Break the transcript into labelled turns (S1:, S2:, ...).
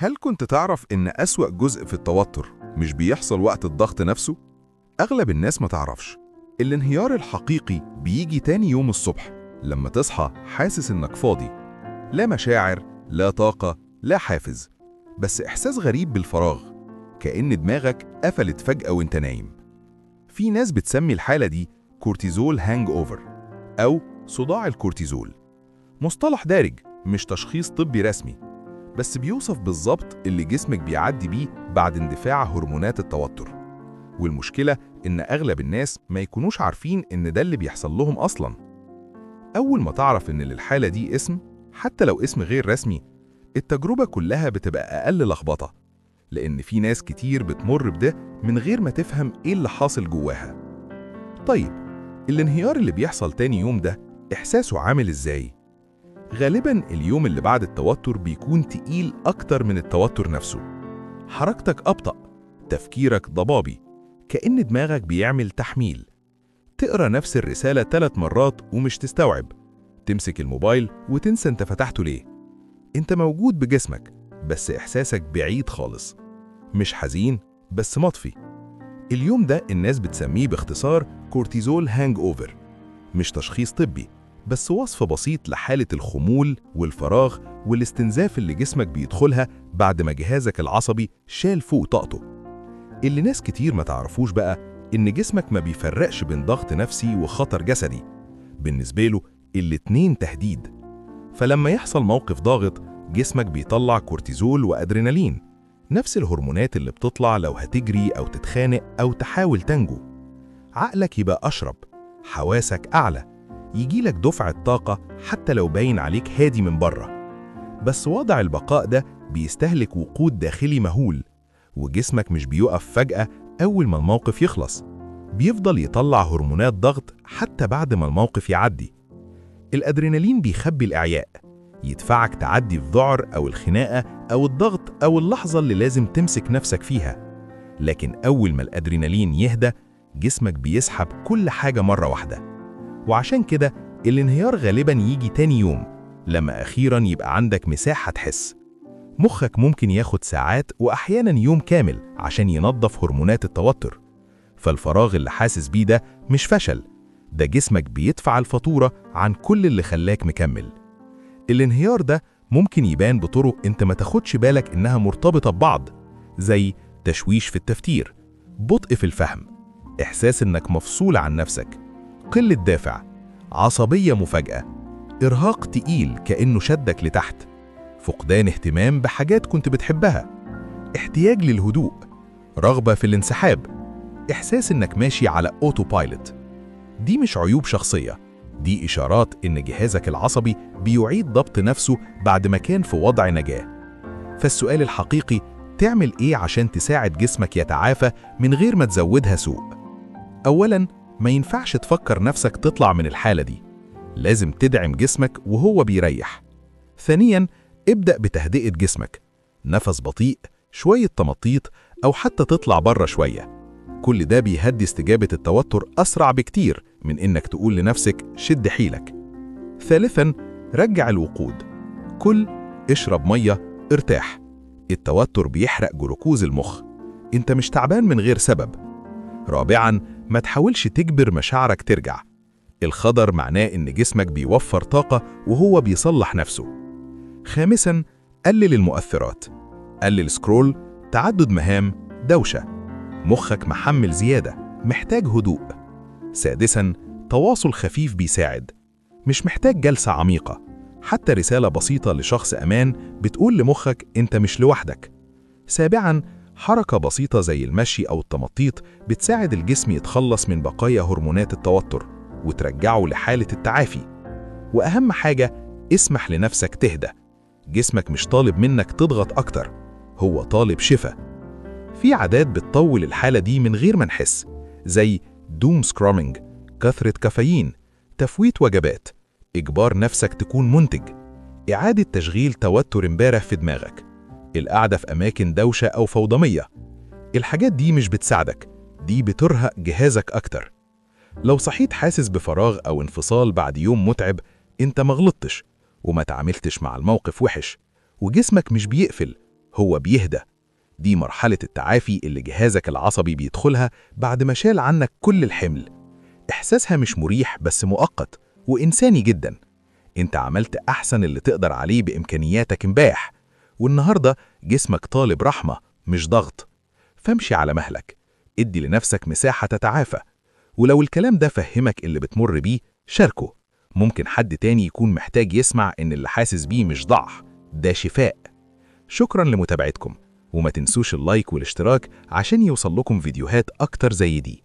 S1: هل كنت تعرف إن أسوأ جزء في التوتر مش بيحصل وقت الضغط نفسه؟ أغلب الناس ما تعرفش. الانهيار الحقيقي بيجي تاني يوم الصبح لما تصحى حاسس إنك فاضي، لا مشاعر، لا طاقة، لا حافز، بس إحساس غريب بالفراغ، كأن دماغك قفلت فجأة وإنت نايم. في ناس بتسمي الحالة دي كورتيزول هانج أوفر أو صداع الكورتيزول. مصطلح دارج مش تشخيص طبي رسمي، بس بيوصف بالظبط اللي جسمك بيعدي بيه بعد اندفاع هرمونات التوتر. والمشكلة إن أغلب الناس ما يكونوش عارفين إن ده اللي بيحصل لهم أصلاً. أول ما تعرف إن للحالة دي اسم، حتى لو اسم غير رسمي، التجربة كلها بتبقى أقل لخبطة، لأن في ناس كتير بتمر بده من غير ما تفهم إيه اللي حاصل جواها. طيب، الانهيار اللي بيحصل تاني يوم ده إحساسه عامل إزاي؟ غالباً اليوم اللي بعد التوتر بيكون تقيل أكتر من التوتر نفسه. حركتك أبطأ، تفكيرك ضبابي، كأن دماغك بيعمل تحميل. تقرأ نفس الرسالة 3 مرات ومش تستوعب. تمسك الموبايل وتنسى انت فتحته ليه. انت موجود بجسمك، بس إحساسك بعيد خالص. مش حزين، بس مطفي. اليوم ده الناس بتسميه باختصار كورتيزول هانج أوفر. مش تشخيص طبي، بس وصف بسيط لحالة الخمول والفراغ والاستنزاف اللي جسمك بيدخلها بعد ما جهازك العصبي شال فوق طاقته. اللي ناس كتير ما تعرفوش بقى إن جسمك ما بيفرقش بين ضغط نفسي وخطر جسدي. بالنسبة له الاتنين تهديد. فلما يحصل موقف ضاغط، جسمك بيطلع كورتيزول وأدرينالين، نفس الهرمونات اللي بتطلع لو هتجري أو تتخانق أو تحاول تنجو. عقلك يبقى أشرب، حواسك أعلى، يجيلك دفعة طاقة حتى لو باين عليك هادي من بره. بس وضع البقاء ده بيستهلك وقود داخلي مهول، وجسمك مش بيقف فجأة أول ما الموقف يخلص. بيفضل يطلع هرمونات ضغط حتى بعد ما الموقف يعدي. الأدرينالين بيخبي الإعياء، يدفعك تعدي الذعر أو الخناقة أو الضغط أو اللحظة اللي لازم تمسك نفسك فيها. لكن أول ما الأدرينالين يهدى، جسمك بيسحب كل حاجة مرة واحدة. وعشان كده الانهيار غالباً يجي تاني يوم، لما أخيراً يبقى عندك مساحة تحس. مخك ممكن ياخد ساعات وأحياناً يوم كامل عشان ينظف هرمونات التوتر. فالفراغ اللي حاسس بيه ده مش فشل، ده جسمك بيدفع الفاتورة عن كل اللي خلاك مكمل. الانهيار ده ممكن يبان بطرق انت ما تاخدش بالك انها مرتبطة ببعض، زي تشويش في التفكير، بطء في الفهم، إحساس انك مفصول عن نفسك، قلة دافع، عصبية مفاجئة، إرهاق تقيل كأنه شدك لتحت، فقدان اهتمام بحاجات كنت بتحبها، احتياج للهدوء، رغبة في الانسحاب، إحساس إنك ماشي على أوتو بايلوت. دي مش عيوب شخصية، دي إشارات إن جهازك العصبي بيعيد ضبط نفسه بعد ما كان في وضع نجاة. فالسؤال الحقيقي، تعمل إيه عشان تساعد جسمك يتعافى من غير ما تزودها سوء؟ أولاً، ما ينفعش تفكر نفسك تطلع من الحالة دي، لازم تدعم جسمك وهو بيريح. ثانياً، ابدأ بتهدئة جسمك، نفس بطيء، شوية تمطيط، أو حتى تطلع بره شوية. كل ده بيهدي استجابة التوتر أسرع بكتير من إنك تقول لنفسك شد حيلك. ثالثاً، رجع الوقود، كل، اشرب مية، ارتاح. التوتر بيحرق جلوكوز المخ، انت مش تعبان من غير سبب. رابعاً، ما تحاولش تجبر مشاعرك ترجع، الخضر معناه إن جسمك بيوفر طاقة وهو بيصلح نفسه. خامساً، قلل المؤثرات، قلل سكرول، تعدد مهام، دوشة، مخك محمل زيادة، محتاج هدوء. سادساً، تواصل خفيف بيساعد، مش محتاج جلسة عميقة، حتى رسالة بسيطة لشخص أمان بتقول لمخك أنت مش لوحدك. سابعاً، حركة بسيطة زي المشي أو التمطيط بتساعد الجسم يتخلص من بقايا هرمونات التوتر وترجعه لحالة التعافي. وأهم حاجة، اسمح لنفسك تهدى، جسمك مش طالب منك تضغط أكتر، هو طالب شفا. في عادات بتطول الحالة دي من غير ما نحس، زي دوم سكرامينج، كثرة كافيين، تفويت وجبات، إجبار نفسك تكون منتج، إعادة تشغيل توتر امبارح في دماغك، القعدة في أماكن دوشة أو فوضمية. الحاجات دي مش بتساعدك، دي بترهق جهازك أكتر. لو صحيت حاسس بفراغ أو انفصال بعد يوم متعب، انت مغلطتش وما تعاملتش مع الموقف وحش، وجسمك مش بيقفل، هو بيهدى. دي مرحلة التعافي اللي جهازك العصبي بيدخلها بعد ما شال عنك كل الحمل. إحساسها مش مريح بس مؤقت وإنساني جدا. انت عملت أحسن اللي تقدر عليه بإمكانياتك امبارح، والنهاردة جسمك طالب رحمة مش ضغط. فامشي على مهلك، ادي لنفسك مساحة تتعافى. ولو الكلام ده فهمك اللي بتمر بيه شاركه، ممكن حد تاني يكون محتاج يسمع إن اللي حاسس بيه مش ضعف، ده شفاء. شكرا لمتابعتكم، وما تنسوش اللايك والاشتراك عشان يوصل لكم فيديوهات أكتر زي دي.